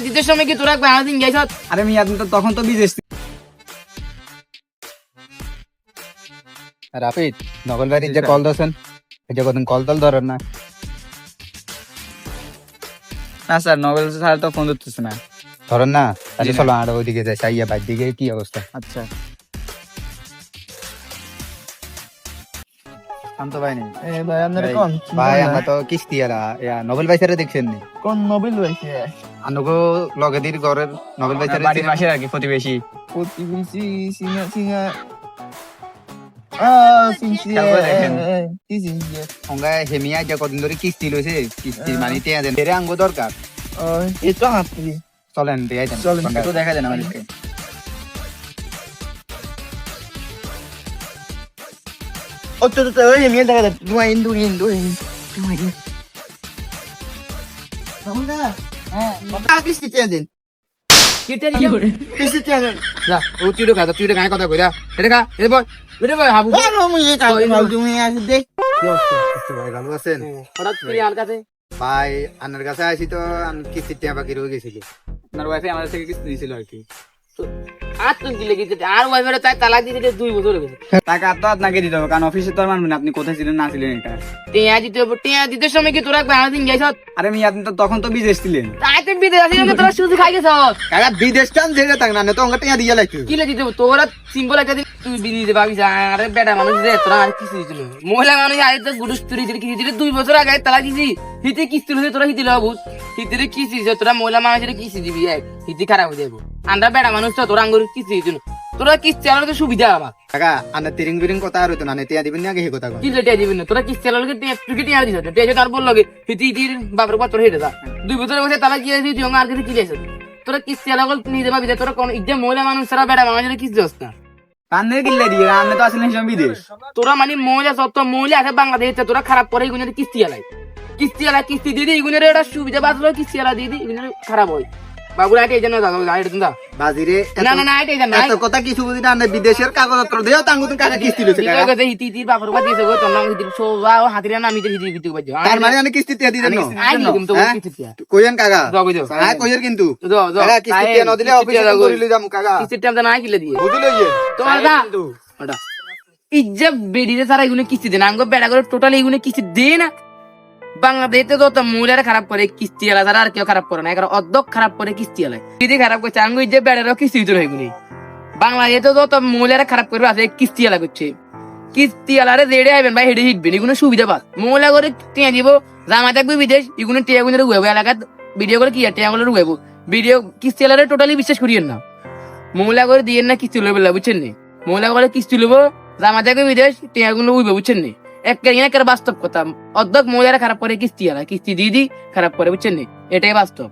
দ্বিতীয় সময় কি তোরা দিন গেছ? আরে মিয়া তুমি তো তখন তো বিদেশ রাফিদ নকল বাড়ির যে কল দছেন এই যে কদিন কল ধরেন না। না স্যার, নোবেল স্যার তো ফোন ধরতেছে না। ধরেন না, আচ্ছা চলো আর ওইদিকে যাই, সাইয়া বাইর দিকে কি অবস্থা। আচ্ছা শান্ত ভাই নেই ভাই আপনারা কোন ভাই, আমরা তো কিস্তি নোবেল ভাই স্যারে দেখছেন নি? কোন নোবেল ভাইছে? আনুগো লগেদির ঘরের নোবেল ভাই স্যারে বাড়ির পাশে আর কি, প্রতিবেশী। প্রতিবেশী সিঙ্গা সিঙ্গা তারপরে দেখেন। সঙ্গে হেমিয়া যে কদিন ধরে কিস্তি লইছে, কিস্তি মানে টেয়া দেন এর আঙ্গ দরকার। এটা হাতি চলেন দিয়ে দেন, চলেন, সঙ্গে। তো দেখা যায় না আমাদেরকে। কথা কইরা এটা খা এটা বল এটা বল হাবু ভালো আছেন হঠাৎ করে আর কাছে ভাই? আনার কাছে আসি তো কিস্তি টেয়া বাকি রয়ে গেছিল। আপনার ওয়াইফে আমাদের থেকে কিস্তি দিয়েছিল আর কি। আর তুমি কি লেগেছে আর ওয়াইফারে তাই তালাক দিতে 2 বছর হয়ে গেছে। টাকা তো আপনাকে দিতে হবে, কারণ অফিসে তো আর মানবেন আপনি কোথায় ছিলেন না ছিলেন এটা। টিয়া দিতে সময় কি তোরা দিন গেছ? আরে মিয়া আপনি তো তখন তো বিদেশ ছিলেন। তাই তুমি বিদেশ আসি তোরা শুধু খাই গেছ। কাকা বিদেশ টান যেটা থাক না তো টেয়া দিয়ে লাগতো। কি লে দিতে তোরা সিম্পল একটা দিন তুই বিদিতে পাবি। আরে বেটা মানুষ রে তোরা আর কিছু দিছিল মহিলা মানুষ আগে তো গুডুস তুই দিতে কি দিতে 2 বছর আগে তালাক দিছি। হিতে কিস্তি লইছে তোরা হিতে লবুস হিতে কিস্তি দিছ তোরা মহিলা মানুষের কিস্তি দিবি এক হিতে খারাপ হয়ে যাবো। আমরা বেটা মানুষ তো তোরা আঙ্গুর কিস্তি দিত তোরা কিস্তি আলার তো সুবিধা আমার কাকা আনার তিরিং বিরিং কথা আর হইতো না, টেয়া দিবেন না আগে সেই কথা কি লেটে দিবি না তোরা কিস্তি আলার তুই টিয়া দিছ টিয়া তার বল লাগে হিতে হিতির বাপের পর তোর হেঁটে যা 2 বছর বসে তালাক দিয়ে দিই তুই আর কিছু কি লেছ তোরা কিস্তি আলার নিতে পাবি তোরা কোন ইজ্জা মহিলা মানুষ ছাড়া বেটা মানুষের কিস্তি দোস না কান্দের কিল্লে দিয়ে আপনি তো আসলেন হিসাবে বিদেশ। তোরা মানে মহিলা সত্য মহিলা আছে বাংলাদেশে তোরা খারাপ করে এগুনের কিস্তি আলাই কিস্তি দিয়ে দিই এগুনের এটা সুবিধা বাঁচলো কিস্তি আলা দিয়ে দিই এগুনের খারাপ হয় বাবুরা এটা এই জন্য বাজিরে না না না এটা এই জন্য এত কথা কিছু বুঝি না, বিদেশের কাগজপত্র দেও তাঙ্গু তুমি কাকা কিস্তি লইছে কাকা। হিতির বাপর বাদ দিয়েছে গো তোর নাম হিতির সোজা হাতিরা নাম হিতির হিতির ভিতরে বাজে তার মানে আমি কিস্তি টেয়া দিবেন না? আই দিম তো হ্যাঁ? কিস্তি দিয়া কইেন কাকা দাও কই দাও হ্যাঁ কইের কিন্তু দাও দাও কাকা কিস্তি টেয়া না দিলে অফিসে করে লই যামু কাকা। কিস্তির টাইম না কিলে দিয়ে বুঝি লইয়ে তোমার দা ওটা ইজ্জা বেডিরে সারা এগুনে কিস্তি দেন আমগো বেড়া করে টোটালি এগুনে কিস্তি দে না। বাংলাদেশে তো মহিলারা খারাপ করে কিস্তি আলা তারা আর কেউ খারাপ করে না এখন অর্ধক খারাপ করে কিস্তি আলায় দিদি খারাপ করছে আঙ্গু যে বেড়ারও কিস্তি দিতে এগুলি বাংলাদেশে তো মহিলারা খারাপ করে আছে কিস্তি আলা করছে কিস্তি আলারে জেডে আইবেন ভাই হেডে হিটবেন এগুলো সুবিধা পাস মহিলা করে টিয়া দিব জামা থাকবে বিদেশ এগুলো টিয়া গুলো রুয়াবো এলাকাত ভিডিও করে কি টিয়া গুলো রুয়াবো ভিডিও কিস্তি আলারে টোটালি বিশ্বাস করিয়েন না মহিলা করে দিয়ে না কিস্তি লইবে বুঝছেন নি মহিলা করে কিস্তি লইব জামা থাকবে বিদেশ টিয়া গুলো উইবে বুঝছেন নি একটা বাস্তব কথা অর্ধেক মহিলারা খারাপ করে কিস্তি আলা কিস্তি দিয়ে খারাপ করে বুঝছেন নি এটাই বাস্তব।